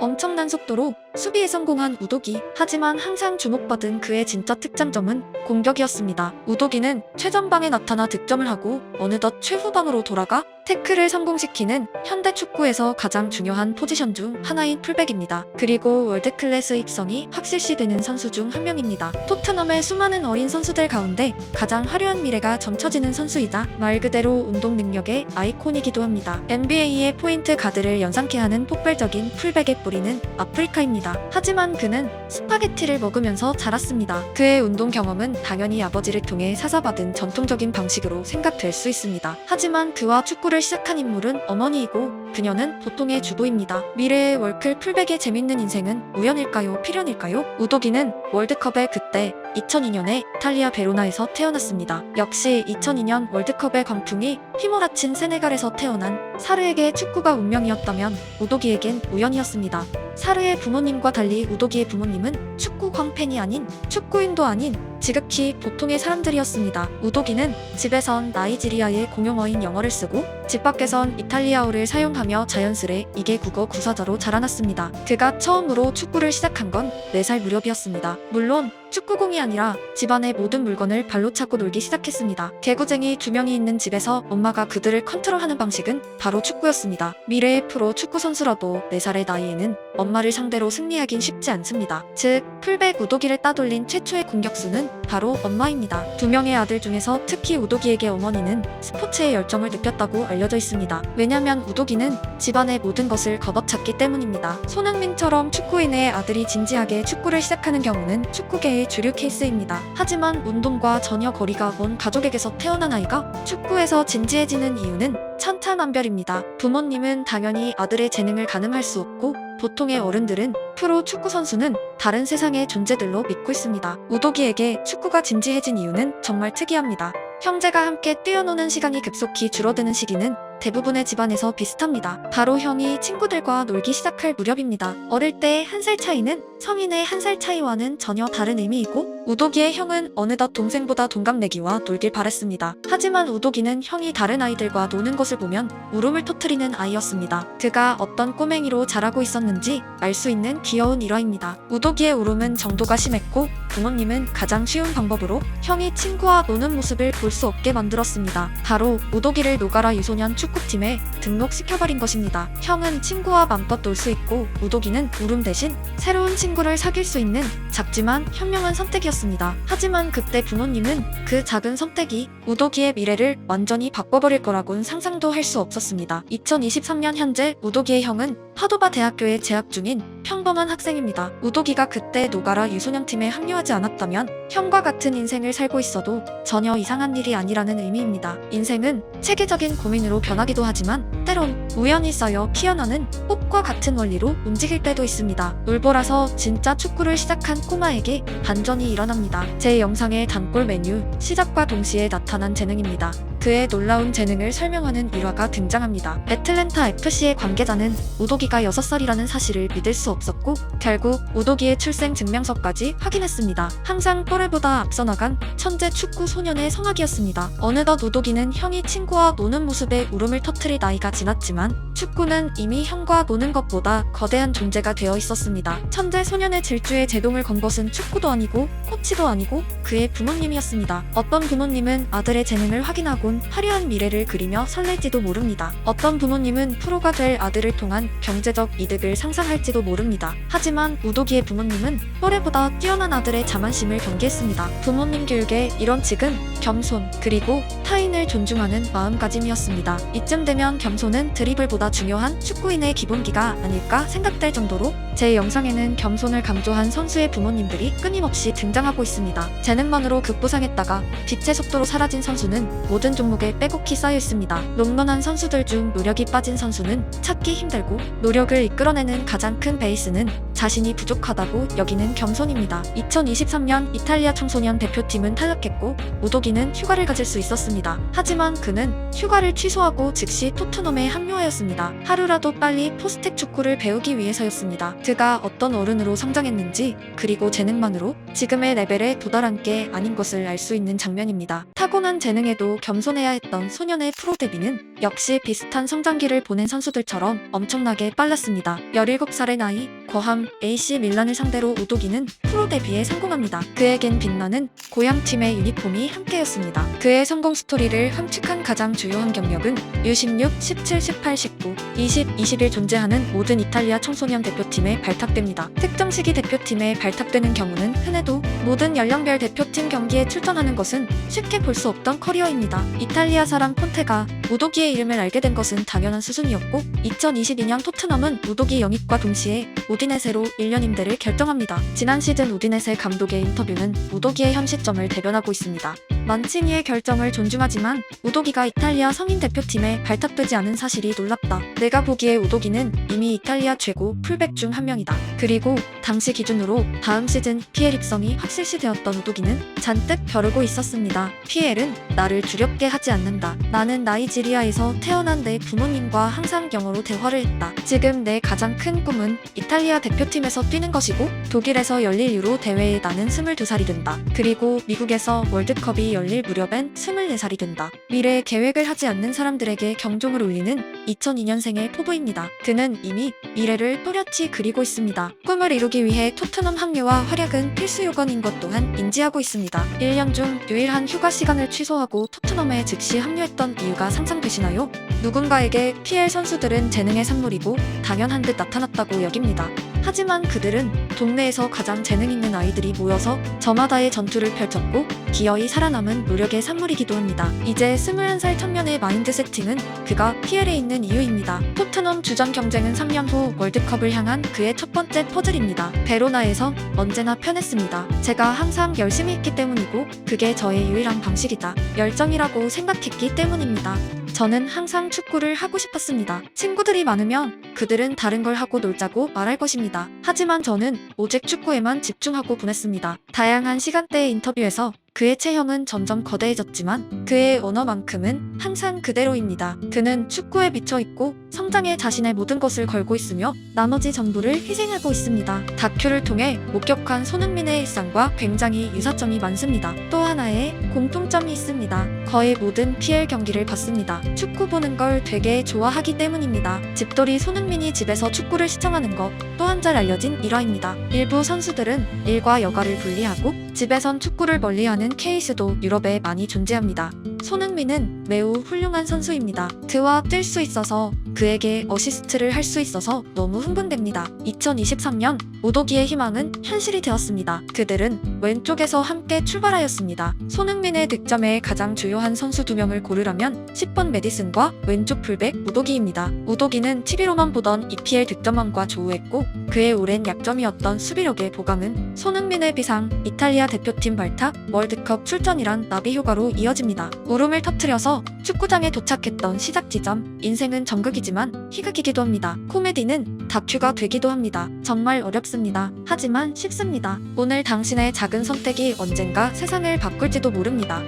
엄청난 속도로 수비에 성공한 우도기. 하지만 항상 주목받은 그의 진짜 특장점은 공격이었습니다. 우도기는 최전방에 나타나 득점을 하고 어느덧 최후방으로 돌아가 태클을 성공시키는 현대 축구에서 가장 중요한 포지션 중 하나인 풀백입니다. 그리고 월드클래스 입성이 확실시되는 선수 중 한 명입니다. 토트넘의 수많은 어린 선수들 가운데 가장 화려한 미래가 점쳐지는 선수이자 말 그대로 운동 능력의 아이콘이기도 합니다. NBA의 포인트 가드를 연상케 하는 폭발적인 풀백의 뿌리는 아프리카입니다. 하지만 그는 스파게티를 먹으면서 자랐습니다. 그의 운동 경험은 당연히 아버지를 통해 사사받은 전통적인 방식으로 생각될 수 있습니다. 하지만 그와 축구를 시작한 인물은 어머니이고 그녀는 보통의 주부입니다. 미래의 월클 풀백의 재밌는 인생은 우연일까요? 필연일까요? 우도기는 월드컵의 그때 2002년에 이탈리아 베로나에서 태어났습니다. 역시 2002년 월드컵의 광풍이 휘몰아친 세네갈에서 태어난 사르에게 축구가 운명이었다면 우도기에겐 우연이었습니다. 사르의 부모님과 달리 우도기의 부모님은 축구 광팬이 아닌 축구인도 아닌 지극히 보통의 사람들이었습니다. 우도기는 집에선 나이지리아의 공용어인 영어를 쓰고 집 밖에선 이탈리아어를 사용하며 자연스레 이개 국어 구사자로 자라났습니다. 그가 처음으로 축구를 시작한 건 4살 무렵이었습니다. 물론 축구공이 아니라 집안의 모든 물건을 발로 차고 놀기 시작했습니다. 개구쟁이 2명이 있는 집에서 엄마가 그들을 컨트롤하는 방식은 바로 축구였습니다. 미래의 프로 축구 선수라도 4살의 나이에는 엄마를 상대로 승리하긴 쉽지 않습니다. 즉, 풀백 우도기를 따돌린 최초의 공격수는 바로 엄마입니다. 2명의 아들 중에서 특히 우도기에게 어머니는 스포츠에 열정을 느꼈다고 알려져 있습니다. 왜냐면 우도기는 집안의 모든 것을 걷어찼기 때문입니다. 손흥민처럼 축구인의 아들이 진지하게 축구를 시작하는 경우는 축구계의 주류 케이스입니다. 하지만 운동과 전혀 거리가 먼 가족에게서 태어난 아이가 축구에서 진지해지는 이유는 천차만별입니다. 부모님은 당연히 아들의 재능을 가늠할 수 없고 보통의 어른들은 프로 축구 선수는 다른 세상의 존재들로 믿고 있습니다. 우도기에게 축구가 진지해진 이유는 정말 특이합니다. 형제가 함께 뛰어노는 시간이 급속히 줄어드는 시기는 대부분의 집안에서 비슷합니다. 바로 형이 친구들과 놀기 시작할 무렵입니다. 어릴 때 1살 차이는 성인의 1살 차이와는 전혀 다른 의미이고 우도기의 형은 어느덧 동생보다 동갑내기와 놀길 바랬습니다. 하지만 우도기는 형이 다른 아이들과 노는 것을 보면 울음을 터뜨리는 아이였습니다. 그가 어떤 꼬맹이로 자라고 있었는지 알 수 있는 귀여운 일화입니다. 우도기의 울음은 정도가 심했고 부모님은 가장 쉬운 방법으로 형이 친구와 노는 모습을 볼 수 없게 만들었습니다. 바로 우도기를 노가라 유소년 축구팀에 등록시켜버린 것입니다. 형은 친구와 맘껏 놀 수 있고 우도기는 울음 대신 새로운 친구를 사귈 수 있는 작지만 현명한 선택이었습니다. 하지만 그때 부모님은 그 작은 선택이 우도기의 미래를 완전히 바꿔버릴 거라고는 상상도 할 수 없었습니다. 2023년 현재 우도기의 형은 파도바 대학교에 재학 중인 평범한 학생입니다. 우도기가 그때 노가라 유소년팀에 합류하지 않았다면 형과 같은 인생을 살고 있어도 전혀 이상한 일이 아니라는 의미입니다. 인생은 체계적인 고민으로 변하기도 하지만 때론 우연히 쌓여 피어나는 꽃과 같은 원리로 움직일 때도 있습니다. 울보라서 진짜 축구를 시작한 꼬마에게 반전이 일어납니다. 제 영상의 단골 메뉴 시작과 동시에 나타난 재능입니다. 그의 놀라운 재능을 설명하는 일화가 등장합니다. 애틀랜타 FC의 관계자는 우도기가 6살이라는 사실을 믿을 수 없었고 결국 우도기의 출생 증명서까지 확인했습니다. 항상 또래보다 앞서 나간 천재 축구 소년의 성악이었습니다. 어느덧 우도기는 형이 친구와 노는 모습에 울음을 터뜨릴 나이가 지났지만 축구는 이미 형과 노는 것보다 거대한 존재가 되어 있었습니다. 천재 소년의 질주에 제동을 건 것은 축구도 아니고 코치도 아니고 그의 부모님이었습니다. 어떤 부모님은 아들의 재능을 확인하곤 화려한 미래를 그리며 설렐지도 모릅니다. 어떤 부모님은 프로가 될 아들을 통한 경제적 이득을 상상할지도 모릅니다. 하지만 우도기의 부모님은 또래보다 뛰어난 아들의 자만심을 경계했습니다. 부모님 교육의 이런 직은 겸손 그리고 타인을 존중하는 마음가짐이었습니다. 이쯤 되면 겸손은 드리블보다 중요한 축구인의 기본기가 아닐까 생각될 정도로 제 영상에는 겸손을 강조한 선수의 부모님들이 끊임없이 등장하고 있습니다. 재능만으로 급부상했다가 빛의 속도로 사라진 선수는 모든 종목에 빼곡히 쌓여 있습니다. 롱런한 선수들 중 노력이 빠진 선수는 찾기 힘들고 노력을 이끌어내는 가장 큰 베이스는 자신이 부족하다고 여기는 겸손입니다. 2023년 이탈리아 청소년 대표팀은 탈락했고 우도기는 휴가를 가질 수 있었습니다. 하지만 그는 휴가를 취소하고 즉시 토트넘에 합류하였습니다. 하루라도 빨리 포스텍 축구를 배우기 위해서였습니다. 그가 어떤 어른으로 성장했는지 그리고 재능만으로 지금의 레벨에 도달한 게 아닌 것을 알 수 있는 장면입니다. 타고난 재능에도 겸손해야 했던 소년의 프로 데뷔는 역시 비슷한 성장기를 보낸 선수들처럼 바람처럼 엄청나게 빨랐습니다. 17살의 나이, 거함 AC 밀란을 상대로 우도기는 프로 데뷔에 성공합니다. 그에겐 빛나는 고향팀의 유니폼이 함께였습니다. 그의 성공 스토리를 함축한 가장 주요한 경력은 U16, 17, 18, 19, 20, 21 존재하는 모든 이탈리아 청소년 대표팀에 발탁됩니다. 특정 시기 대표팀에 발탁되는 경우는 흔해도 모든 연령별 대표팀 경기에 출전하는 것은 쉽게 볼 수 없던 커리어입니다. 이탈리아 사람 콘테가 우도기의 이름을 알게 된 것은 당연한 수준이었고 2022년 토트넘은 우도기 영입과 동시에 우디네세로 1년 임대를 결정합니다. 지난 시즌 우디네세 감독의 인터뷰는 우도기의 현 시점을 대변하고 있습니다. 만치니의 결정을 존중하지만 우도기가 이탈리아 성인 대표팀에 발탁되지 않은 사실이 놀랍다. 내가 보기에 우도기는 이미 이탈리아 최고 풀백 중 한 명이다. 그리고 당시 기준으로 다음 시즌 PL 입성이 확실시되었던 우도기는 잔뜩 벼르고 있었습니다. PL은 나를 두렵게 하지 않는다. 나는 나이지리아에서 태어난 내 부모님과 항상 영어로 대화를 했다. 지금 내 가장 큰 꿈은 이탈리아 대표팀에서 뛰는 것이고 독일에서 열릴 유로 대회에 나는 22살이 된다. 그리고 미국에서 월드컵이 열릴 무렵엔 24살이 된다. 미래에 계획을 하지 않는 사람들에게 경종을 울리는 2002년생의 포부입니다. 그는 이미 미래를 또렷이 그리고 있습니다. 꿈을 이루기 위해 토트넘 합류와 활약은 필수 요건인 것 또한 인지하고 있습니다. 1년 중 유일한 휴가 시간을 취소하고 토트넘에 즉시 합류했던 이유가 상상되시나요? 누군가에게 PL 선수들은 재능의 산물이고 당연한 듯 나타났다고 여깁니다. 하지만 그들은 동네에서 가장 재능 있는 아이들이 모여서 저마다의 전투를 펼쳤고 기어이 살아남은 노력의 산물이기도 합니다. 이제 21살 청년의 마인드 세팅은 그가 PL에 있는 이유입니다. 토트넘 주전 경쟁은 3년 후 월드컵을 향한 그의 첫 번째 퍼즐입니다. 베로나에서 언제나 편했습니다. 제가 항상 열심히 했기 때문이고 그게 저의 유일한 방식이다. 열정이라고 생각했기 때문입니다. 저는 항상 축구를 하고 싶었습니다. 친구들이 많으면 그들은 다른 걸 하고 놀자고 말할 것입니다. 하지만 저는 오직 축구에만 집중하고 보냈습니다. 다양한 시간대의 인터뷰에서 그의 체형은 점점 거대해졌지만 그의 언어만큼은 항상 그대로입니다. 그는 축구에 미쳐있고 성장에 자신의 모든 것을 걸고 있으며 나머지 전부를 희생하고 있습니다. 다큐를 통해 목격한 손흥민의 일상과 굉장히 유사점이 많습니다. 또 하나의 공통점이 있습니다. 거의 모든 PL 경기를 봤습니다. 축구 보는 걸 되게 좋아하기 때문입니다. 집돌이 손흥민이 집에서 축구를 시청하는 것 또한 잘 알려진 일화입니다. 일부 선수들은 일과 여가를 분리하고 집에선 축구를 멀리하는 케이스도 유럽에 많이 존재합니다. 손흥민은 매우 훌륭한 선수입니다. 그와 뛸 수 있어서 그에게 어시스트를 할 수 있어서 너무 흥분됩니다. 2023년 우도기의 희망은 현실이 되었습니다. 그들은 왼쪽에서 함께 출발하였습니다. 손흥민의 득점에 가장 주요한 선수 2명을 고르라면 10번 메디슨과 왼쪽 풀백 우도기입니다. 우도기는 TV로만 보던 EPL 득점왕과 조우했고 그의 오랜 약점이었던 수비력의 보강은 손흥민의 비상, 이탈리아 대표팀 발탁, 월드컵 출전이란 나비 효과로 이어집니다. 울음을 터뜨려서 축구장에 도착했던 시작 지점, 인생은 정극이지만 희극이기도 합니다. 코미디는 다큐가 되기도 합니다. 정말 어렵습니다. 하지만 쉽습니다. 오늘 당신의 작은 선택이 언젠가 세상을 바꿀지도 모릅니다.